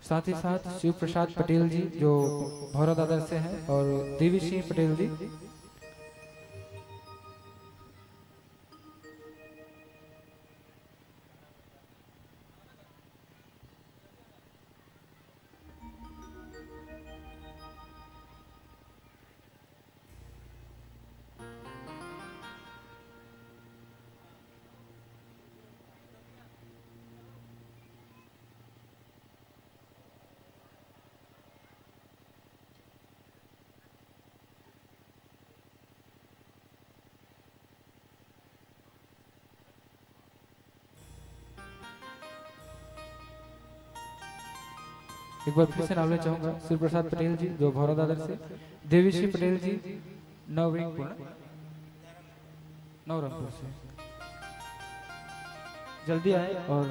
साथ ही साथ शिव प्रसाद पटेल जी जो भौरा दादर से हैं, और देवी सिंह पटेल जी। एक बार फिर से नाम लेना चाहूंगा, शिव प्रसाद पटेल जी जो भौरा दादर से, देवी सिंह पटेल जी नवरंगपुर से। जल्दी आए और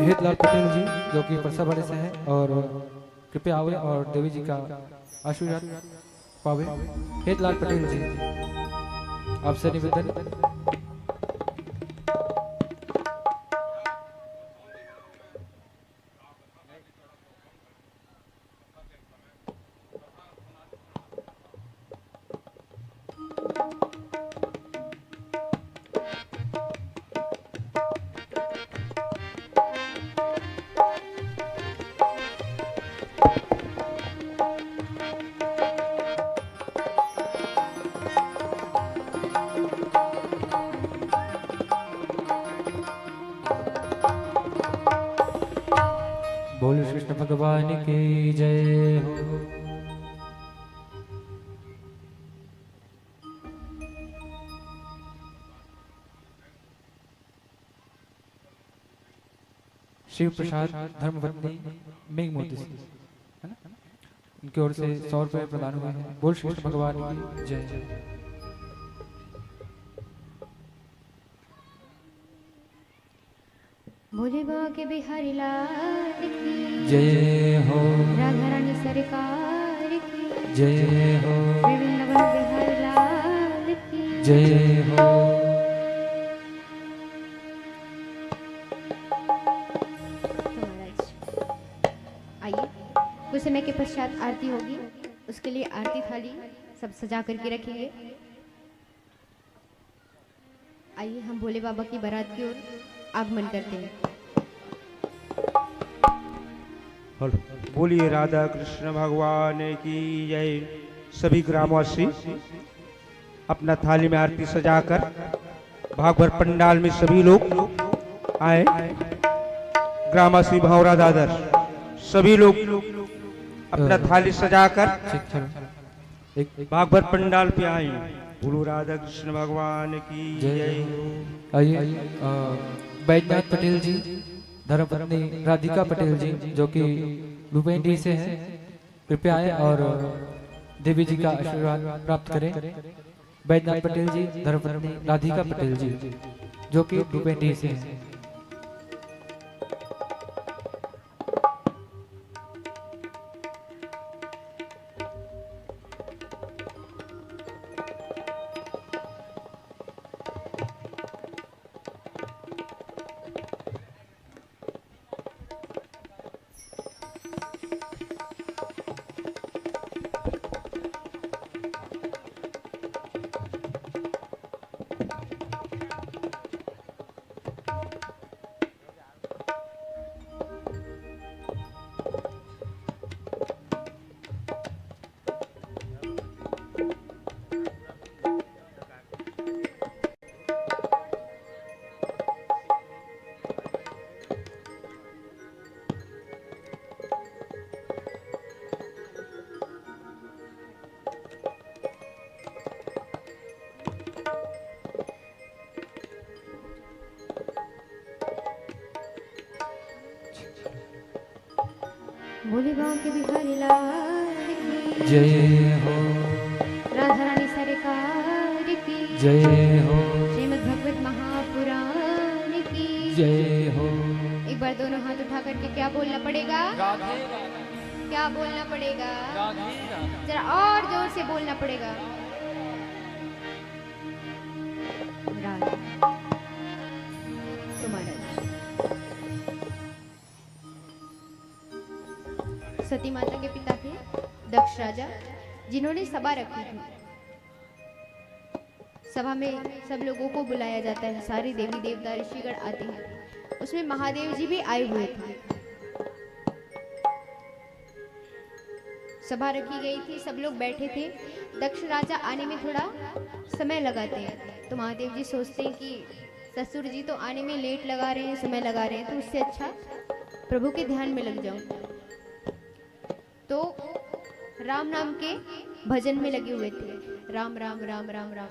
हेतलाल पटेल जी जो कि परसा बड़े से हैं, और कृपया आवे और देवी जी का आशीर्वाद पावे। हेतलाल पटेल जी आपसे निवेदन। बोलो कृष्ण भगवान की जय हो। शिव प्रसाद धर्मपत्नी मेघमोती है ना, उनकी ओर से 100 रुपये प्रदान हुए हैं। बोल श्री कृष्ण भगवान की जय। भोले बाबा के बिहारी लाल की जय हो, राधा रानी सरकार की जय हो, वृंदावन बिहारी लाल की जय हो। तो महाराज आइए, कुछ समय के पश्चात आरती होगी, उसके लिए आरती थाली सब सजा करके रखेंगे। आइए हम भोले बाबा की बारात की ओर आगमन करते हैं। बोलिए राधा कृष्ण भगवान की जय। सभी ग्रामवासी अपना थाली में आरती सजाकर भागवत पंडाल में सभी लोग आए। ग्रामवासी भंवरा दादर सभी लोग अपना थाली सजाकर भागवत पंडाल पे आए। बोलो राधा कृष्ण भगवान की जय। आइए बैजनाथ पटेल जी, धर्मपत्नी राधिका पटेल जी जो कि भूपेंडी से हैं, कृपया आए और देवी जी का आशीर्वाद प्राप्त करें। बैजनाथ पटेल जी, धर्मपत्नी राधिका पटेल जी जो कि भूपेंडी से हैं। भोले बाबा के बिहारी लाल की जय हो, राधा रानी सरकार की जय हो, श्रीमद् भगवत महापुराण की जय हो। एक बार दोनों हाथ उठा करके क्या बोलना पड़ेगा? क्या बोलना पड़ेगा? जरा और जोर से बोलना पड़ेगा। राधे। तुम्हारा सती माता के पिता थे दक्ष राजा, जिन्होंने सभा रखी थी। सभा में सब लोगों को बुलाया जाता है, सारे देवी देवता ऋषिगण आते हैं। उसमें महादेव जी भी आए हुए थे। सभा रखी गई थी, सब लोग बैठे थे। दक्ष राजा आने में थोड़ा समय लगाते हैं, तो महादेव जी सोचते हैं कि ससुर जी तो आने में लेट लगा रहे हैं, समय लगा रहे हैं, तो उससे अच्छा प्रभु के ध्यान में लग जाऊं। तो राम नाम के भजन में लगे हुए थे। राम राम राम राम राम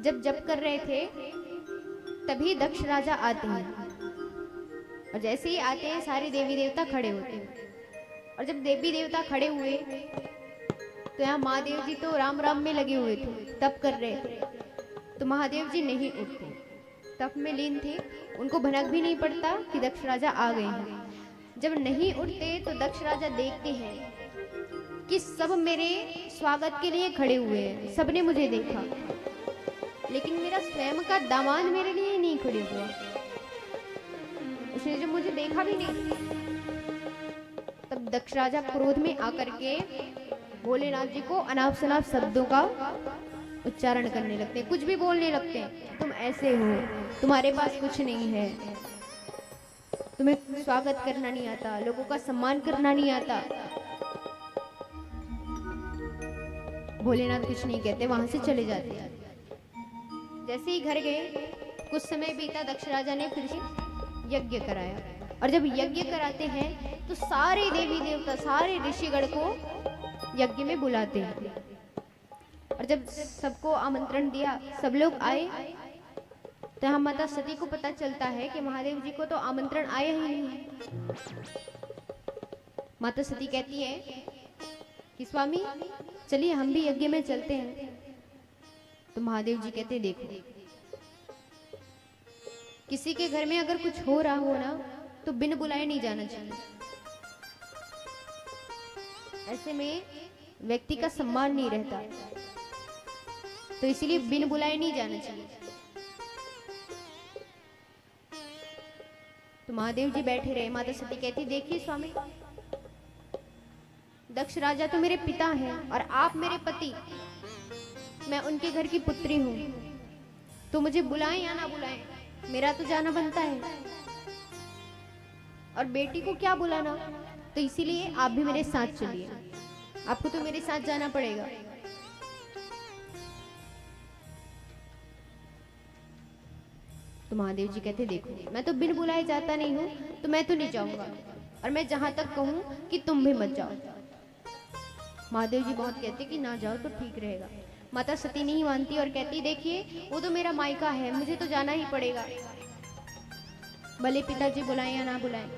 जब जप कर रहे थे, तभी दक्ष राजा आते हैं। और जैसे ही आते हैं, सारे देवी देवता खड़े होते हैं। और जब देवी देवता खड़े हुए, तो यहाँ महादेव जी तो राम राम में लगे हुए थे, तप कर रहे थे। तो महादेव जी नहीं उठते, तप में लीन थे। उनको भनक भी नहीं पड़ता कि दक्ष राजा आ गए हैं। जब नहीं उठते तो दक्ष राजा देखते हैं कि सब मेरे स्वागत के लिए खड़े हुए हैं, सबने मुझे देखा, लेकिन मेरा स्वयं का दामाद मेरे लिए नहीं खड़े हुआ। उसने जब मुझे देखा भी नहीं, तब दक्ष राजा क्रोध में आकर के भोलेनाथ जी को अनाप शनाप शब्दों का उच्चारण करने लगते हैं, कुछ भी बोलने लगते हैं। तुम ऐसे हो, तुम्हारे पास कुछ नहीं है, तुम्हें स्वागत करना नहीं आता, लोगों का सम्मान करना नहीं आता। भोलेनाथ कुछ नहीं कहते, वहां से चले जाते हैं। जैसे ही घर गए, कुछ समय बीता, दक्ष राजा ने फिर से यज्ञ कराया। और जब यज्ञ कराते हैं तो सारे देवी देवता, सारे ऋषिगण को यज्ञ में बुलाते हैं। और जब सबको आमंत्रण दिया, सब लोग आए, तो यहाँ माता सती को पता चलता है कि महादेव जी को तो आमंत्रण आया ही नहीं है। माता सती कहती है कि स्वामी चलिए हम भी यज्ञ में चलते हैं। तो महादेव जी कहते हैं देखो किसी के घर में अगर कुछ हो रहा हो ना तो बिन बुलाए नहीं जाना चाहिए। ऐसे में व्यक्ति का सम्मान नहीं रहता, तो इसीलिए बिन बुलाए नहीं जाना चाहिए। तो महादेव जी बैठे रहे। माता सती कहती, देखिए स्वामी, दक्ष राजा तो मेरे पिता हैं और आप मेरे पति, मैं उनके घर की पुत्री हूं, तो मुझे बुलाएं या ना बुलाएं, मेरा तो जाना बनता है। और बेटी को क्या बुलाना, तो इसीलिए आप भी मेरे साथ चलिए, आपको तो मेरे साथ जाना पड़ेगा। तो महादेव जी कहते, देखो मैं तो बिन बुलाए जाता नहीं हूं, तो मैं तो नहीं जाऊंगा, और मैं जहां तक कहूं कि तुम भी मत जाओ। महादेव जी बहुत कहते कि ना जाओ तो ठीक रहेगा। माता सती नहीं मानती और कहती, देखिए वो तो मेरा मायका है, मुझे तो जाना ही पड़ेगा, भले पिताजी बुलाएं या ना बुलाएं।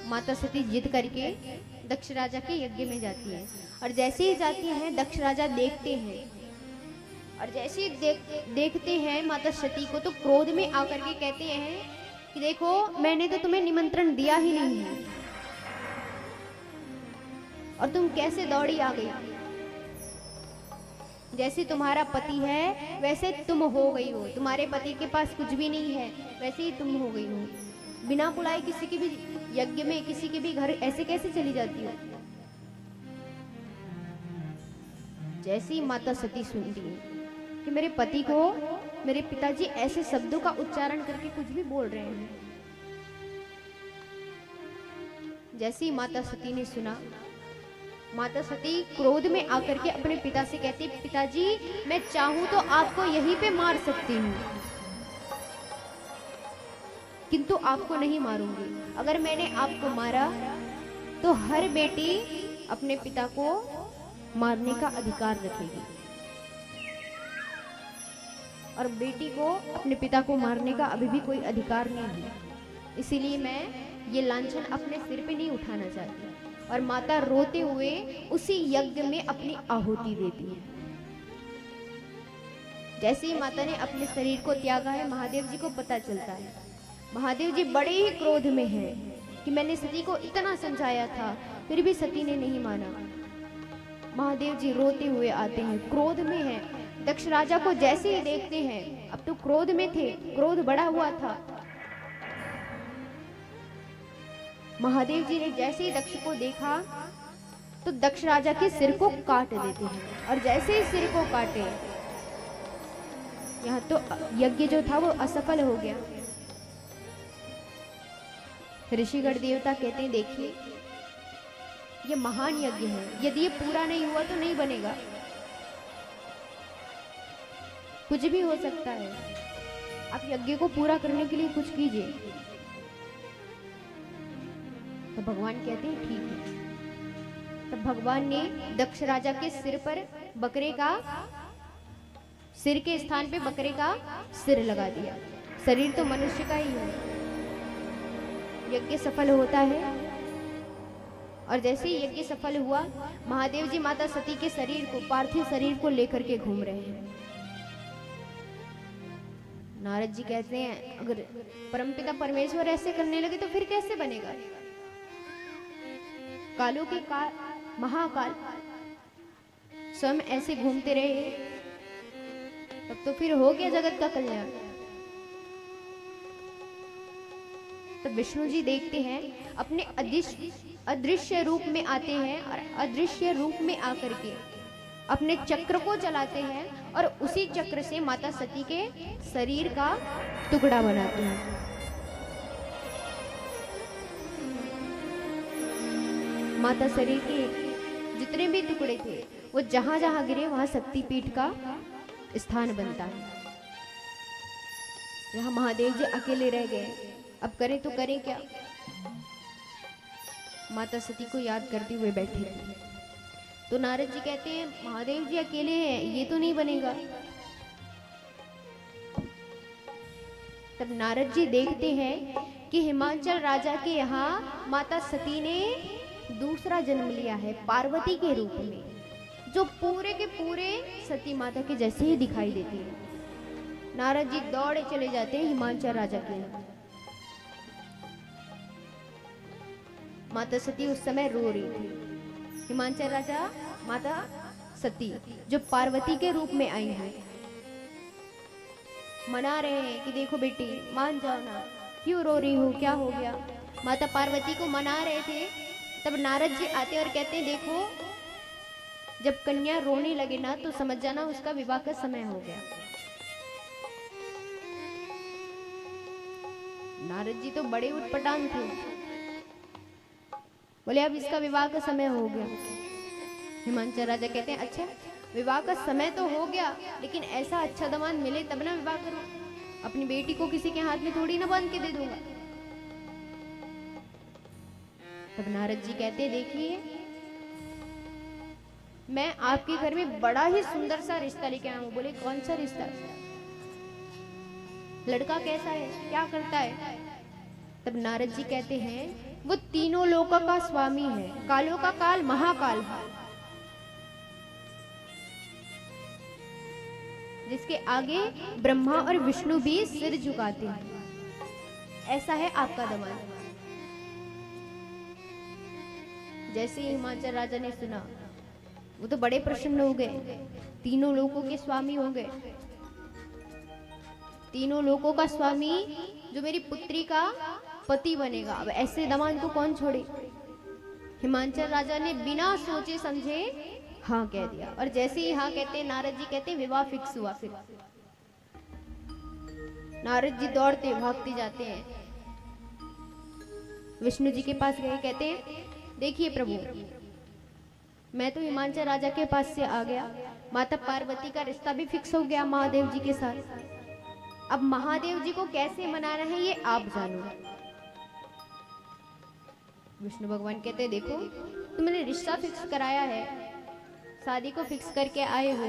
माता सती जिद करके दक्ष राजा के यज्ञ में जाती है, और जैसे ही जाती हैं दक्ष राजा देखते हैं, और जैसे ही देखते हैं माता सती को, तो क्रोध में आकर के कहते हैं कि देखो, मैंने तो तुम्हें निमंत्रण दिया ही नहीं है और तुम कैसे दौड़ी आ गई। जैसे तुम्हारा पति है वैसे तुम हो गई हो, तुम्हारे पति के पास कुछ भी नहीं है, वैसे ही तुम हो गई हो। बिना बुलाए किसी के भी यज्ञ में, किसी के भी घर ऐसे कैसे चली जाती हो। जैसी माता सती सुनती है कि मेरे पति को मेरे पिताजी ऐसे शब्दों का उच्चारण करके कुछ भी बोल रहे हैं, जैसी माता सती ने सुना, माता सती क्रोध में आकर के अपने पिता से कहती, पिताजी मैं चाहूं तो आपको यहीं पे मार सकती हूँ, किंतु आपको नहीं मारूंगी। अगर मैंने आपको मारा तो हर बेटी अपने पिता को मारने का अधिकार रखेगी, और बेटी को अपने पिता को मारने का अभी भी कोई अधिकार नहीं है। इसीलिए मैं ये लांछन अपने सिर पे नहीं उठाना चाहती। और माता रोते हुए उसी यज्ञ में अपनी आहुति देती है। जैसे ही माता ने अपने शरीर को त्यागा है, महादेव जी को पता चलता है। महादेव जी बड़े ही क्रोध में हैं कि मैंने सती को इतना समझाया था, फिर भी सती ने नहीं माना। महादेव जी रोते हुए आते हैं, क्रोध में हैं। दक्ष राजा को जैसे ही देखते हैं, अब तो क्रोध में थे, क्रोध बढ़ा हुआ था। महादेव जी ने जैसे ही दक्ष को देखा तो दक्ष राजा के सिर को काट देते हैं, और जैसे ही सिर को काटे, यहाँ तो यज्ञ जो था वो असफल हो गया। ऋषिगण देवता कहते हैं, देखिए ये महान यज्ञ है, यदि ये पूरा नहीं हुआ तो नहीं बनेगा, कुछ भी हो सकता है, आप यज्ञ को पूरा करने के लिए कुछ कीजिए। तो भगवान कहते हैं ठीक है। तो भगवान ने दक्ष राजा के सिर पर बकरे का, सिर के स्थान पे बकरे का सिर लगा दिया। शरीर तो मनुष्य का ही है। यज्ञ सफल होता है, और जैसे ही यज्ञ सफल हुआ, महादेव जी माता सती के शरीर को, पार्थिव शरीर को लेकर के घूम रहे हैं। नारद जी कहते हैं, अगर परमपिता परमेश्वर ऐसे करने लगे तो फिर कैसे बनेगा। कालों के काल, महाकाल स्वयं ऐसे घूमते रहे, तब तो फिर हो गया जगत का कल्याण। तो विष्णु जी देखते हैं, अपने अदृश्य रूप में आते हैं, और अदृश्य रूप में आकर के अपने चक्र को चलाते हैं, और उसी चक्र से माता सती के शरीर का टुकड़ा बनाते हैं। माता शरीर के जितने भी टुकड़े थे, वो जहां जहां गिरे वहां शक्तिपीठ का स्थान बनता है। यहाँ महादेव जी अकेले रह गए, अब करें तो करें क्या। माता सती को याद करते हुए बैठे थे। तो नारद जी कहते हैं, महादेव जी अकेले हैं, ये तो नहीं बनेगा। तब नारद जी देखते हैं कि हिमाचल राजा के यहाँ माता सती ने दूसरा जन्म लिया है, पार्वती के रूप में, जो पूरे के पूरे सती माता के जैसे ही दिखाई देती है। नारद जी दौड़े चले जाते हैं हिमांचल राजा के यहाँ। माता सती उस समय रो रही थी। हिमांचल राजा माता सती जो पार्वती के रूप में आई है मना रहे हैं कि देखो बेटी मान जाओ ना, क्यों रो रही हो, क्या हो गया। माता पार्वती को मना रहे थे, तब नारद जी आते और कहते हैं देखो जब कन्या रोने लगे ना तो समझ जाना उसका विवाह का समय हो गया। नारद जी तो बड़े उटपटांग थे, बोले अब इसका विवाह का समय हो गया। हिमांचल राजा कहते हैं अच्छा विवाह का समय तो हो गया, लेकिन ऐसा अच्छा दामाद मिले तब ना विवाह करूं, अपनी बेटी को किसी के हाथ में थोड़ी ना बांध के दे दूंगा। तब नारद जी कहते देखिए मैं आपके घर में बड़ा ही सुंदर सा रिश्ता लेके आया हूं। बोले कौन सा रिश्ता, लड़का कैसा है, क्या करता है। तब नारद जी कहते हैं वो तीनों लोकों का स्वामी है, कालों का काल महाकाल है, जिसके आगे ब्रह्मा और विष्णु भी सिर झुकाते हैं, ऐसा है आपका दामाद। जैसे ही हिमांचल राजा ने सुना वो तो बड़े प्रसन्न हो गए, तीनों लोकों के स्वामी हो गए। तीनों लोकों का स्वामी जो मेरी पुत्री का पति बनेगा, अब ऐसे दामाद को कौन छोड़े। हिमांचल राजा ने बिना सोचे समझे हाँ कह दिया, और जैसे ही हाँ कहते हैं नारद जी कहते हैं विवाह फिक्स हुआ। फिर नारद जी दौड़ते भागते जाते हैं, विष्णु जी के पास गए, कहते हैं देखिए प्रभु मैं तो हिमांचल राजा के पास से आ गया, माता पार्वती का रिश्ता भी फिक्स हो गया महादेव जी के साथ, अब महादेव जी को कैसे मनाना है ये आप जानो। विष्णु भगवान कहते देखो तुमने रिश्ता फिक्स कराया है, शादी को फिक्स करके आए हो,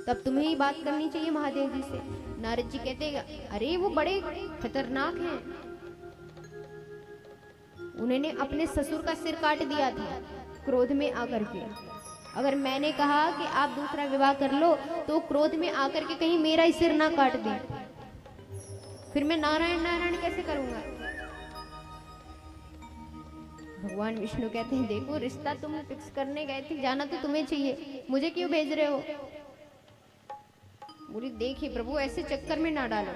तब तुम्हें ही बात करनी चाहिए महादेव जी से। नारद जी कहते अरे वो बड़े खतरनाक हैं, उन्होंने अपने ससुर का सिर काट दिया था क्रोध में आकर के। अगर मैंने कहा कि आप दूसरा विवाह कर लो तो क्रोध में आकर के कहीं मेरा ही सिर ना काट दे, फिर मैं नारायण नारायण कैसे करूंगा। भगवान विष्णु कहते हैं देखो रिश्ता तुम फिक्स करने गए थे, जाना तो तुम्हें चाहिए, मुझे क्यों भेज रहे हो। बोली देखिए प्रभु ऐसे चक्कर में ना डालो,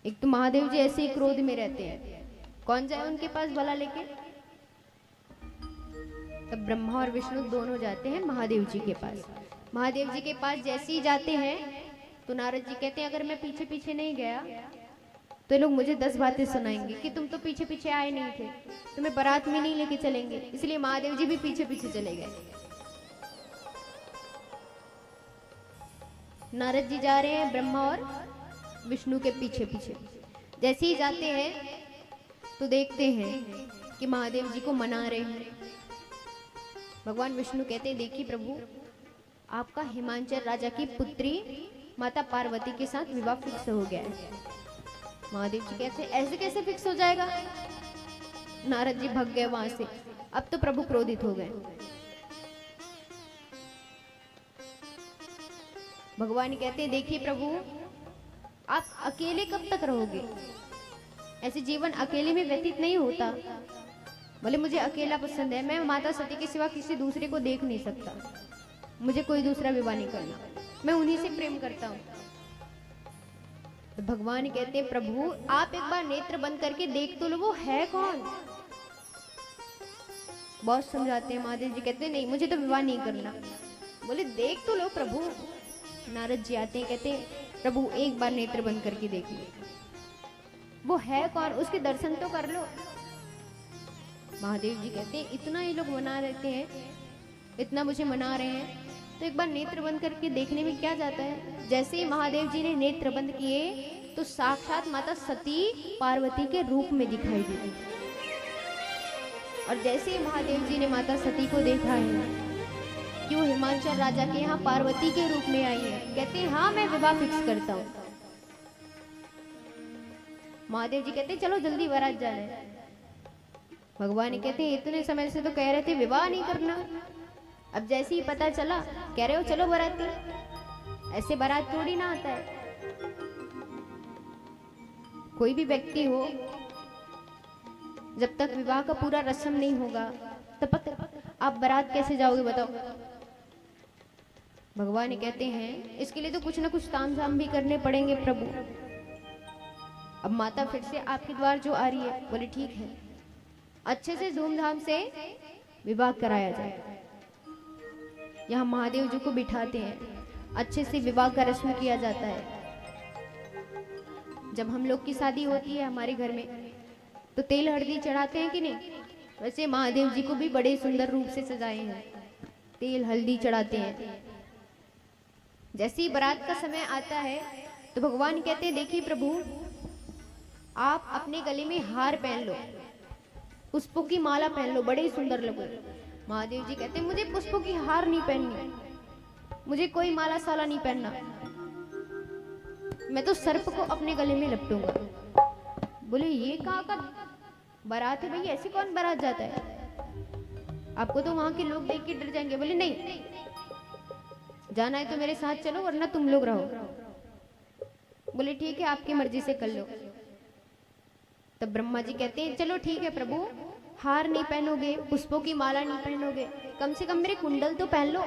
एक तो महादेव जी ऐसे ही क्रोध में रहते हैं, कौन जाए उनके पास भला लेके। तब ब्रह्मा और विष्णु दोनों जाते हैं महादेव जी के पास। महादेव जी के पास जैसे ही जाते हैं तो नारद जी कहते हैं अगर मैं पीछे पीछे नहीं गया तो ये लोग मुझे 10 बातें सुनाएंगे कि तुम तो पीछे पीछे आए नहीं थे, तुम्हें बारात में नहीं लेके चलेंगे। इसलिए महादेव जी भी पीछे पीछे चले गए। नारद जी जा रहे हैं ब्रह्मा और विष्णु के पीछे पीछे। जैसे ही जाते हैं तो देखते हैं कि महादेव जी को मना रहे हैं। भगवान विष्णु कहते हैं देखिए प्रभु आपका हिमांचल राजा की पुत्री माता पार्वती के साथ विवाह फिक्स हो गया है। महादेव जी कहते हैं ऐसे कैसे फिक्स हो जाएगा। नारद जी भाग गए वहां से। अब तो प्रभु क्रोधित हो गए। भगवान कहते हैं देखिए प्रभु आप अकेले कब तक रहोगे, ऐसे जीवन अकेले में व्यतीत नहीं होता। बोले मुझे अकेला पसंद है, मैं माता सती के सिवा किसी दूसरे को देख नहीं सकता, मुझे कोई दूसरा विवाह नहीं करना, मैं उन्हीं से प्रेम करता हूँ। तो भगवान कहते हैं प्रभु आप एक बार नेत्र बंद करके देख तो लो वो है कौन। बहुत समझाते हैं, महादेव जी कहते हैं नहीं मुझे तो विवाह नहीं करना। बोले देख तो लो प्रभु। नारद जी आते हैं कहते हैं प्रभु एक बार नेत्र बंद करके देख लो वो है कौन, उसके दर्शन तो कर लो। महादेव जी कहते हैं इतना ये लोग मना रहते हैं, इतना मुझे मना रहे हैं तो एक बार नेत्र बंद करके देखने में क्या जाता है। जैसे ही महादेव जी ने नेत्र बंद किए तो साक्षात माता सती पार्वती के रूप में दिखाई दी। और जैसे ही महादेव जी ने माता सती को देखा है कि वो हिमांचल राजा के यहाँ पार्वती के रूप में आई है, कहते हैं हाँ मैं विवाह फिक्स करता हूँ। महादेव जी कहते हैं चलो जल्दी बारात जाना है। भगवान कहते हैं इतने समय से तो कह रहे थे विवाह नहीं करना, अब जैसे ही पता चला कह रहे हो चलो बाराती। ऐसे बारात थोड़ी ना आता है। कोई भी व्यक्ति हो, जब तक विवाह का पूरा रस्म नहीं होगा तब तक आप बारात कैसे जाओगे बताओ। भगवान कहते हैं इसके लिए तो कुछ ना कुछ तामझाम भी करने पड़ेंगे प्रभु। अब माता फिर से आपके द्वार जो आ रही है, बोले ठीक है, अच्छे से धूमधाम से विवाह कराया जाए। यहाँ महादेव जी को बिठाते हैं, अच्छे से विवाह का रस्म किया जाता है। जब हम लोग की शादी होती है हमारे घर में तो तेल हल्दी चढ़ाते हैं कि नहीं? वैसे महादेव जी को भी बड़े सुंदर रूप से सजाए हैं, तेल हल्दी चढ़ाते हैं। जैसे ही बारात का समय आता है तो भगवान कहते हैं देखिए प्रभु, आप अपने गले में हार पहन लो, पुष्पों की माला पहन लो, बड़े सुंदर लगो। महादेव जी कहते हैं मुझे पुष्पों की हार नहीं पहननी, मुझे कोई माला साला नहीं पहनना, मैं तो सर्प को अपने गले में लपटूंगा। बोले ये कहाँ का बारात है भाई, ऐसी कौन बारात जाता है? आपको तो वहां के लोग देख के डर जाएंगे। बोले नहीं, जाना है तो मेरे साथ चलो वरना तुम लोग रहो। बोले ठीक है, आपकी मर्जी से कर लो। तब ब्रह्मा जी कहते हैं चलो ठीक है प्रभु, हार नहीं पहनोगे, पुष्पों की माला नहीं पहनोगे, कम से कम मेरे कुंडल तो पहन लो,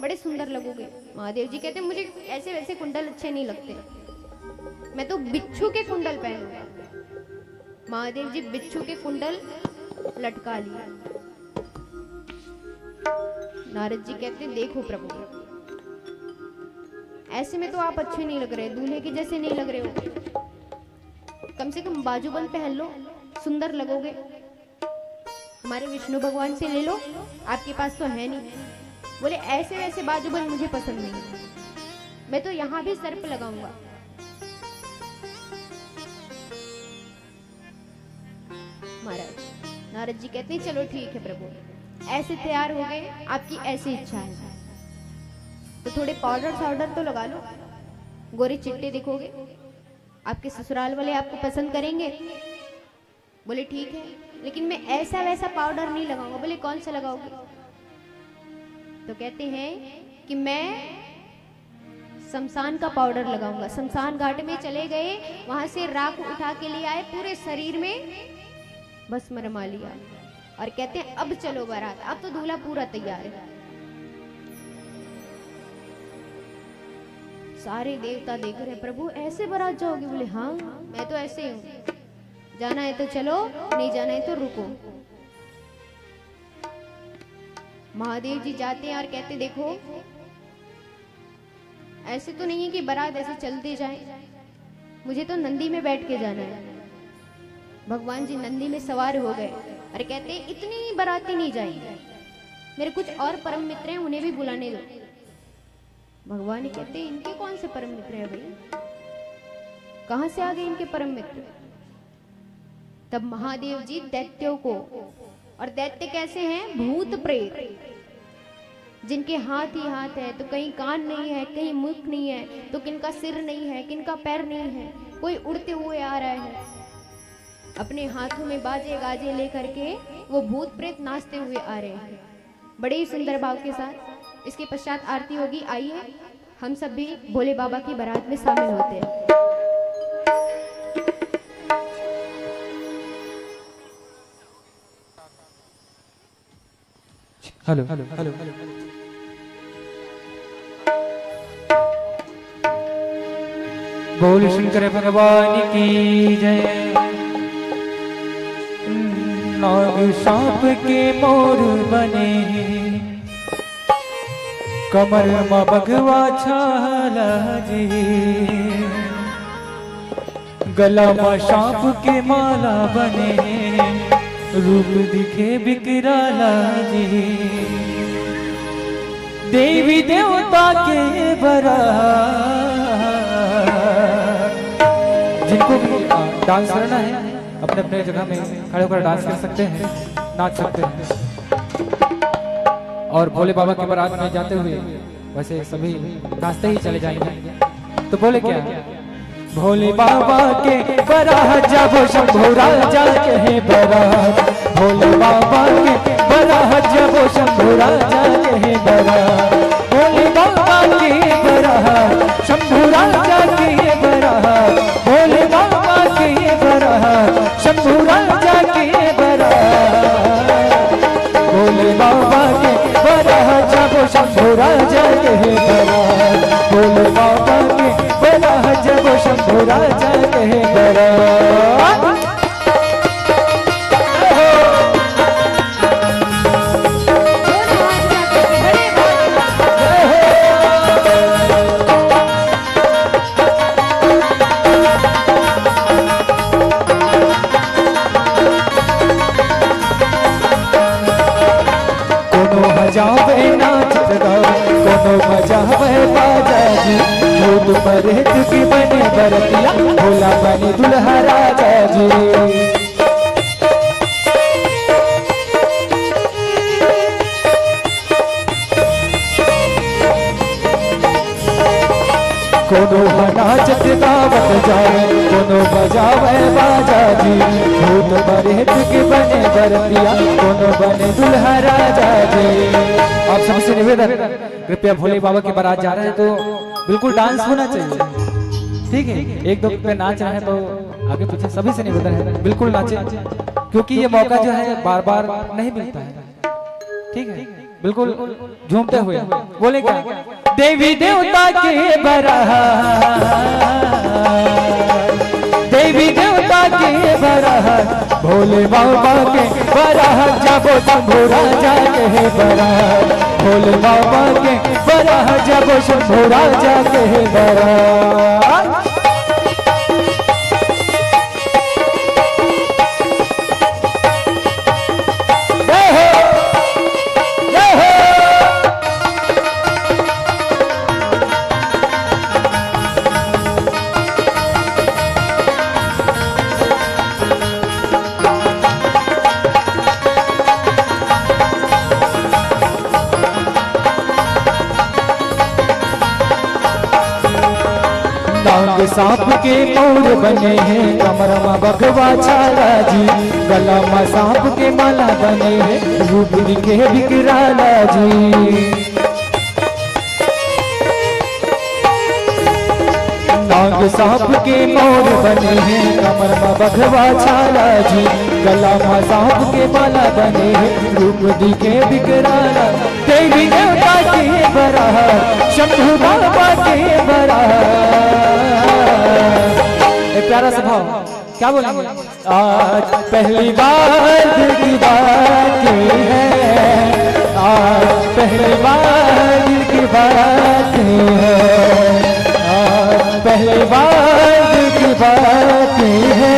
बड़े सुंदर लगोगे। महादेव जी कहते हैं मुझे ऐसे वैसे कुंडल अच्छे नहीं लगते, मैं तो बिच्छू के कुंडल पहनूंगा। महादेव जी बिच्छू के कुंडल लटका लिए। नारद जी कहते हैं देखो प्रभु, ऐसे में तो आप अच्छे नहीं लग रहे, दूल्हे के जैसे नहीं लग रहे हो, कम से कम बाजूबंद पहन लो, सुंदर लगोगे। हमारे विष्णु भगवान से ले लो, आपके पास तो है नहीं। बोले ऐसे वैसे बाजूबंद मुझे पसंद नहीं, मैं तो यहाँ भी सर्प लगाऊंगा। महाराज नारद जी कहते हैं चलो ठीक है प्रभु, ऐसे तैयार हो गए, आपकी ऐसी इच्छा है तो थोड़े पाउडर साउडर तो लगा लो, गोरे चिट्टे दिखोगे, आपके ससुराल वाले आपको पसंद करेंगे। बोले ठीक है, लेकिन मैं ऐसा वैसा पाउडर नहीं लगाऊंगा। बोले कौन सा लगाओगे? तो कहते हैं कि मैं शमशान का पाउडर लगाऊंगा। शमशान घाट में चले गए, वहां से राख उठा के ले आए, पूरे शरीर में भस्म रमा लिया और कहते हैं अब चलो बारात, अब तो दूल्हा पूरा तैयार है। सारे देवता देख रहे, प्रभु ऐसे बारात जाओगे? बोले हाँ, मैं तो ऐसे ही हूं, जाना है तो चलो, नहीं जाना है तो रुको। महादेव जी जाते हैं और कहते देखो ऐसे तो नहीं है कि बारात ऐसे चलते जाए, मुझे तो नंदी में बैठ के जाना है। भगवान जी नंदी में सवार हो गए और कहते इतनी बाराती नहीं जाएंगे, मेरे कुछ और परम मित्र हैं, उन्हें भी बुलाने दो। भगवान कहते इनके कौन से परम मित्र हैं भाई, कहां से आ गए इनके परम मित्र? तब महादेव जी दैत्यों को, और दैत्य कैसे हैं? भूत प्रेत, जिनके हाथ ही हाथ है तो कहीं कान नहीं है, कहीं मुख नहीं है, तो किनका सिर नहीं है, किनका पैर नहीं है, कोई उड़ते हुए आ रहा है, अपने हाथों में बाजे गाजे लेकर के वो भूत प्रेत नाचते हुए आ रहे हैं, बड़े ही सुंदर भाव के साथ। इसके पश्चात आरती होगी, आइए हम सब भी भोले बाबा की बारात में शामिल होते हैं। हेलो हेलो हेलो, बोल शंकर भगवान की जय। नाग सांप के मोर बने, कमर में बगवा छाला जी, गला में सांप के माला बने, रूप दिखे बिकराला जी। देवी देवता के बारात, जिनको भी डांस करना है अपने अपने जगह में खड़े होकर डांस कर सकते हैं, नाच सकते हैं। और भोले बाबा के बारात में जाते हुए वैसे सभी नाचते ही चले जाएंगे। तो बोले क्या? भोले बाबा के बारात जाबो शंभू राजा के बारात, भोले बाबा के बारात जाबो शंभू राजा के बारात, भोले बाबा के बारात शंभो राजा के बरात, भोले बाबा के बड़ा जब शंभो राजा के बरात। जावे नाच गावे कोनो बजावे बाजा जी, भूत प्रेत की बने बरतिया भोला बने दुल्हा राजा जी। कोनो नाचत गावत जावे कोनो बजावे बाजा जी, भूत प्रेत के बने बरतिया कोनो बने दुल्हा राजा जी। आप सबसे निवेदन, कृपया भोले बाबा के बारात जा रहे हैं तो बिल्कुल डांस होना चाहिए, ठीक है। एक दो पे नाच रहे हैं तो आगे पीछे सभी से निवेदन है बिल्कुल नाचे, क्योंकि ये मौका जो है बार बार नहीं मिलता है, ठीक है। बिल्कुल झूमते हुए बोले क्या, देवी देवता के बरात, देवी देवता के बरात, भोले बाबा के बरात, जब शंभो राजा के बरात, भोले बाबा के बरात, जब शंभो राजा के बरात। सांप के मोर बने हैं, कमर में बघवा छाला जी, गला में सांप के माला बने हैं, रूप दिखे विकराला जी। नाग सांप के मोर बने हैं, कमर में बघवा छाला जी, गला में सांप के माला बने हैं, रूप दिखे विकराला। देवी देवता के बरात, शंभू बाबा के बरात। एक प्यारा सा भाव क्या बोलेंगे, आज पहली बार दिल की बात है, आज पहली बार दिल की बात है, आज पहली बार दिल की बात है,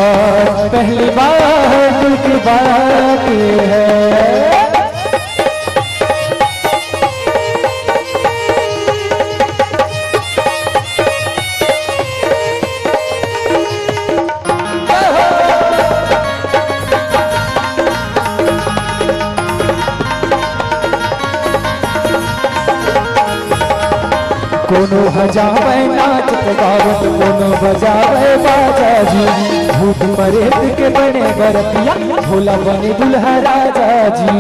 आज पहली बार दिल की बात है। कोनो बजावे नाचत गावत, कोनो बजावे बाजा जी, भूत प्रेत के बने बरतिया भोला बने दुल्हा राजा जी।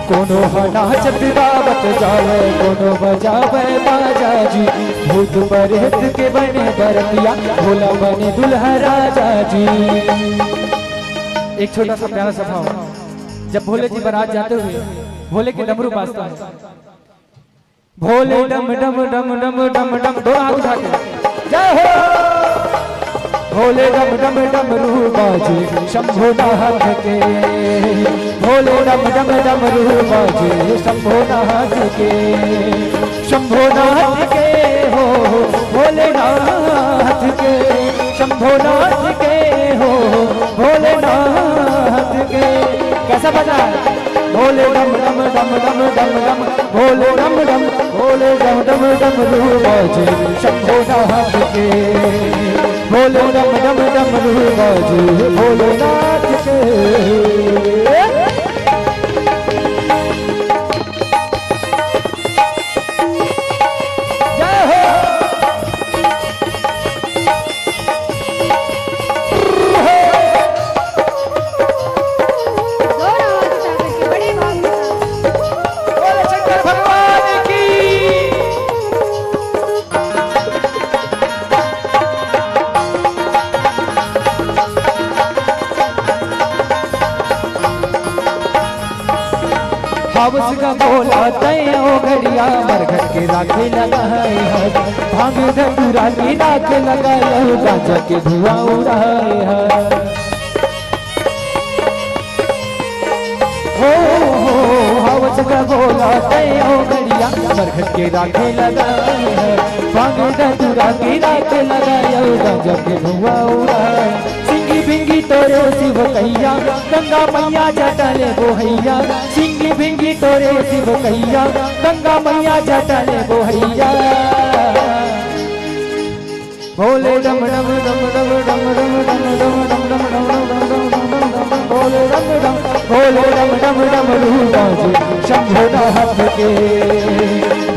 कोनो नाचत गावत जावे, कोनो बजावे बाजा जी, भूत प्रेत के बने बरतिया भोला बने दुल्हा राजा जी। एक छोटा सा प्यारा सा भाव, जब भोले जी बारात जाते हुए भोले के डमरू बाजता है, भोले डम डम डम डम डम डम, दो हाथ उठा के जय हो। भोले डम डम डमरू बाजे शंभो नाथ के, भोले डम डम डमरू बाजे शंभो नाथ के, शंभो नाथ के हो भोले नाथ के, शंभो नाथ के हो भोले नाथ के। कैसा बजा, भोले डम डम डम डम डम डम, भोले डम डम, भोले डम डम डमरू बाजे शंभो नाथ के, भोले डम डम डमरू बाजे भोलेनाथ के। हवस का बोला तय ओ घड़िया मरघट के राखे लगाए है भांग धतूरा की राख लगाए गांजा के धुआं उड़ाए है हो हवस का बोला तय ओ घड़िया मरघट के राखे लगाए है भांग धतूरा की राख लगाए गांजा के धुआं उड़ाए सिंगी भिंगी तोरे शिव कैया गंगा मैया जटले बोहैया सिंगी भिंगी तोरे शिव कैया गंगा मैया जटले बोहैया भोले डम डम डम डम डम डम डम डम डम डम डम डम भोले डम डम रूबाजी शंभो नाथ के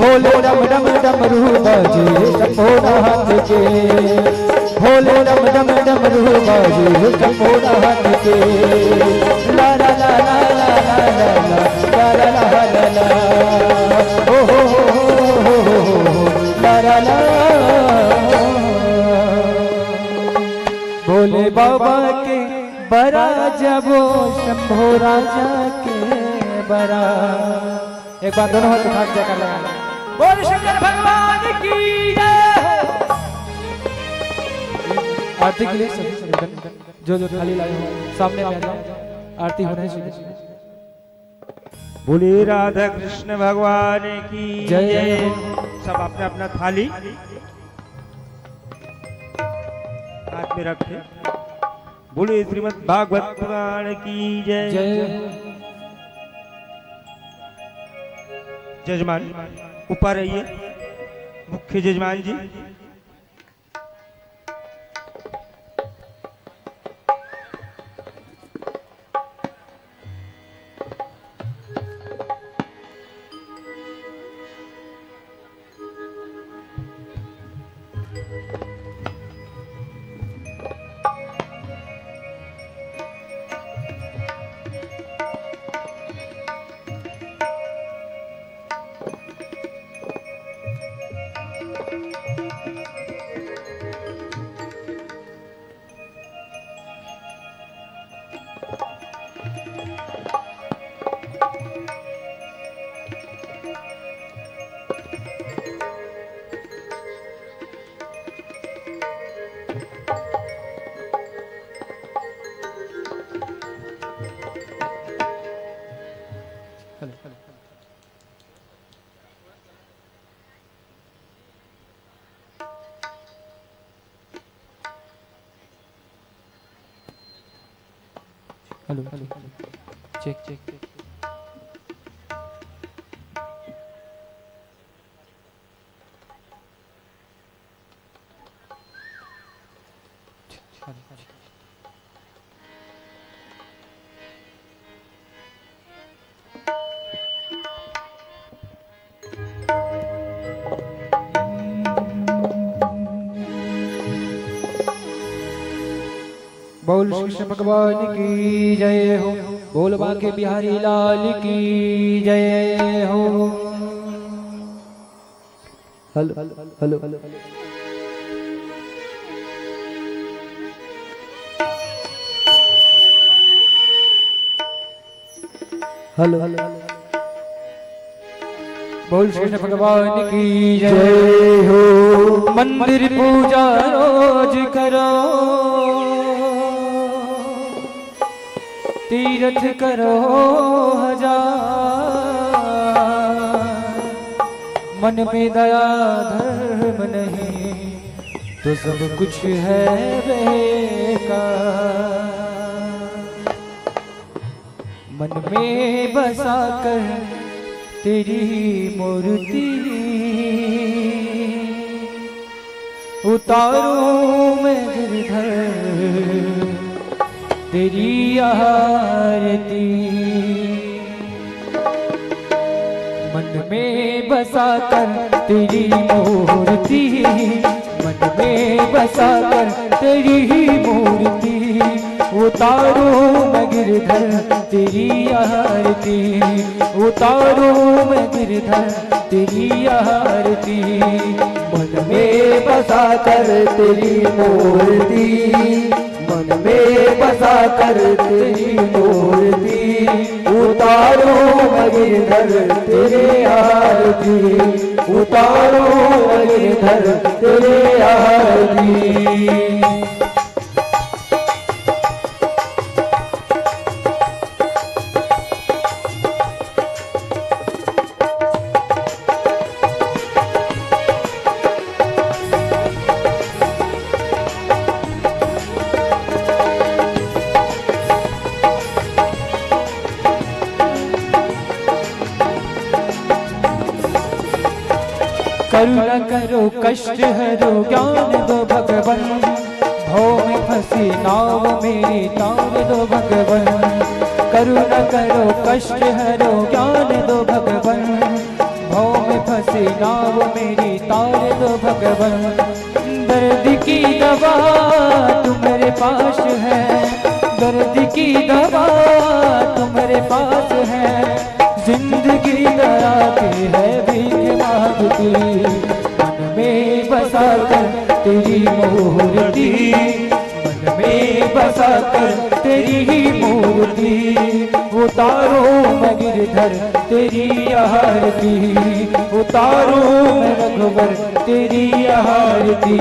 भोले डम डम रूबाजी शंभो नाथ के भोले डम रूबाजी शंभो नाथ के ला ला ला ला ला ला ला ला ला ला हो ला ला ला भोले बाबा के बरा जबो शंभो राजा के बरा एक बार दोनों हाथ उठा के कर लगा बोल शंकर भगवान की जय आरती के लिए सभी जो थाली लाए हो सामने आ जाओ आरती होने शुरू बोले राधा कृष्ण भगवान की जय सब अपना अपना थाली हाथ में रखे बोले श्रीमद् भागवत पुराण की जय जजमान ऊपर रहिए मुख्य जजमान जी हेलो चेक चेक बोल श्री कृष्ण भगवान की जय हो बोल बांके बिहारी लाल की जय हो हेलो हेलो हेलो हेलो बोल श्री कृष्ण भगवान की जय हो मंदिर पूजा रोज करो तीर्थ करो हजार मन में दया धर्म नहीं तो सब कुछ है बेकार मन में बसा कर तेरी मूर्ति उतारूं मैं गिरधर तेरी आरती मन में बसा कर तेरी मूर्ति मन में बसा कर तेरी मूर्ति उतारूं मैं गिरधर तेरी आरती उतारूं मैं गिरधर तेरी आरती मन में बसा कर तेरी मूर्ति मन में बसा कर तेरी मूर्ति उतारूं उतारो मैं गिरधर तेरे आरती, उतारो मैं गिरधर तेरे आरती। करुणा करो कष्ट हरो ज्ञान दो भगवन, भव में फंसी नाव मेरी तार दो भगवन। करुणा करो कष्ट हरो ज्ञान दो भगवन, भव में फंसी नाव मेरी तार दो भगवन। दर्द की दवा तुम्हारे पास है, दर्द की दवा तुम्हारे पास है। जिंदगी डराती है भीख मांगती, मन में बसा कर तेरी मूर्ति, मन में बसा कर तेरी ही मूर्ति। उतारो मैं गिरधर तेरी आरती, उतारो मैं रघुवर तेरी आरती।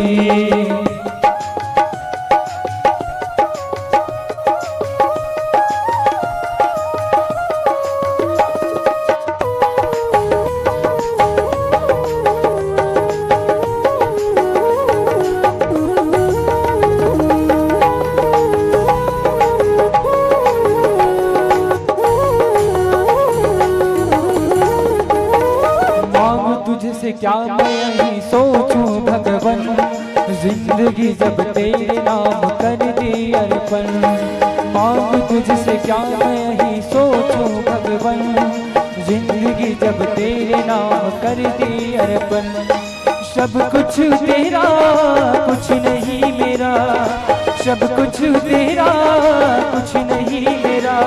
तुझसे क्या मैं यही सोचूं भगवन, जिंदगी जब तेरे नाम कर दी अर्पण। मांग तुझसे क्या मैं यही सोचूं भगवन, जिंदगी जब तेरे नाम कर दी अर्पण। सब कुछ तेरा कुछ नहीं मेरा, सब कुछ तेरा कुछ नहीं मेरा।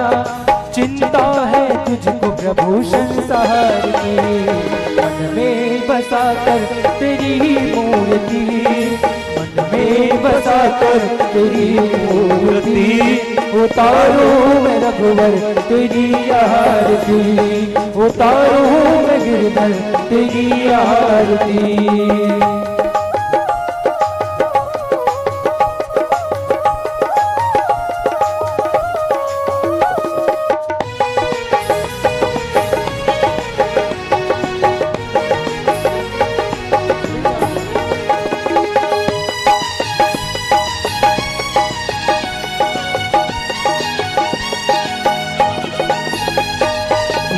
चिंता है तुझको प्रभु संसार की, मन में बसा कर तेरी मूर्ति, मन में बसा कर तेरी मूर्ति। उतारो मैं रघुवर तेरी आरती, उतारो मैं गिरधर तेरी आरती।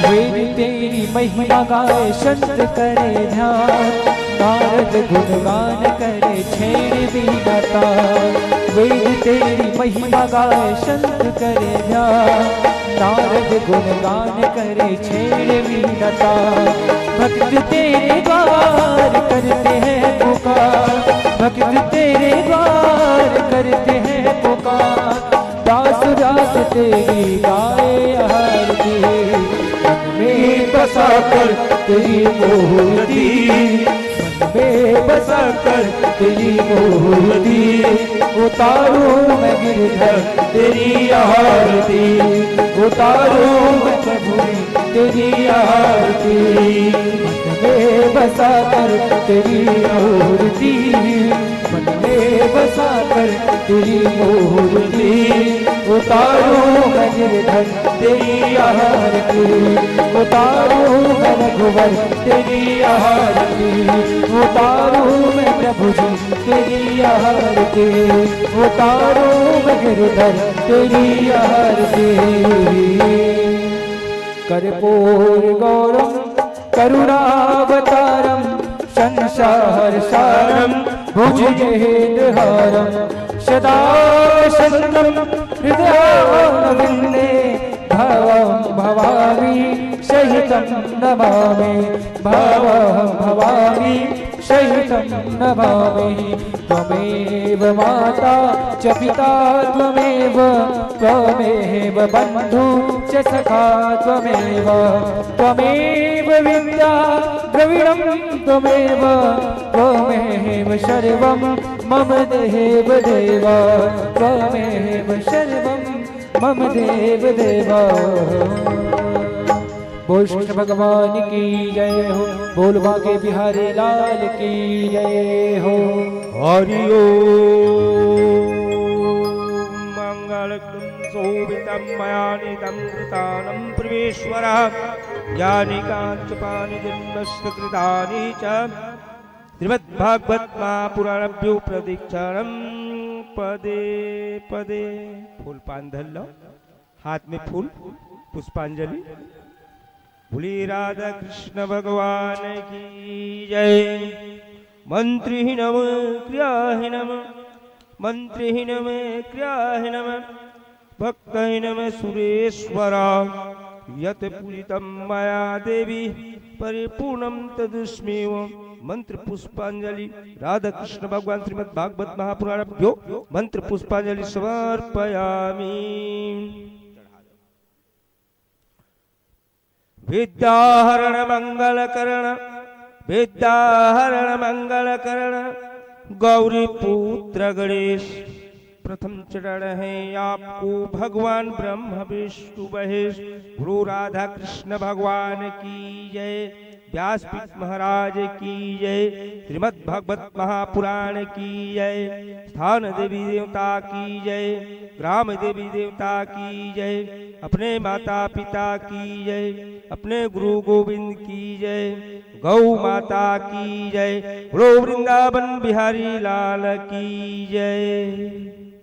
वेद तेरी महिमा गाए संत करे ध्यान, नारद गुणगान करे छेड़ बीना तार। वेद तेरी महिमा गाए संत करे ध्यान, नारद गुणगान करे छेड़ बीना तार। भक्त तेरे द्वार करते हैं पुकार, भक्त तेरे द्वार करते हैं पुकार। दास दास तेरी गाए आरती, मन में बसा कर तेरी मूर्ति, मन में बसा कर तेरी मूर्ति। उतारो मैं गिरधर तेरी आरती, उतारो मैं प्रभु तेरी आरती। मन में बसा कर तेरी मूर्ति, मन में बसा कर तेरी मूर्ति। उतारो मैं गिरधर तेरी आरती, उतारो मैं रघुवर तेरी आरती, उतारो मैं प्रभु जी तेरी आरती, उतारो मैं गिरधर तेरी आरती। कर्पूर गौरम करुणावतारम संसार सारम भुजगेन्द्रहारम सदा शरणं हृदयारविन्दे भवं भवामि सहितं नमामि, भवं भवामि सहितं नमामि। त्वमेव माता च पिता त्वमेव, त्वमेव बन्धु च सखा त्वमेव, त्वमेव विद्या द्रविणं त्वमेव, त्वमेव सर्वं मम देव देव, त्वमेव सर्वं मम देव देव। बोल कृष्ण भगवान की जय हो, बोल बाके बिहारी लाल की जय हो। हरि ओम मंगलम शोभितं मयानितं कृतानं परमेश्वरः यानि काञ्च पानि जन्मस्तकृतानि च श्रीमद्भागवत महापुराणभ्यो प्रदीक्षाणं पदे पदे। फूल पान धर लो, हाथ में फूल पुष्पांजलि। बोली राधा कृष्ण भगवान की जय। मंत्रिहीनम क्रियाहीनम, मंत्रिहीनम क्रियाहीनम, भक्तहीनम सुरेश्वरा यत पूजितं मया देवी परिपूर्णं तदस्मेव। मंत्र पुष्पांजलि। राधा कृष्ण भगवान श्रीमद् भागवत महापुराणभ्यो मंत्र पुष्पांजलि समर्पयामि। विद्याहरण मंगलकरण, विद्याहरण मंगलकरण, गौरी पुत्र गणेश। प्रथम चरण है आपको भगवान ब्रह्म विष्णु महेश गुरु राधा कृष्ण भगवान की जय। व्यासपीठ महाराज की जय। श्रीमद् भागवत महापुराण की जय। स्थान देवी देवता की जय। ग्राम देवी देवता की जय। अपने माता पिता की जय। अपने गुरु गोविंद की जय। गौ माता की जय। बोलो वृंदावन बिहारी लाल की जय।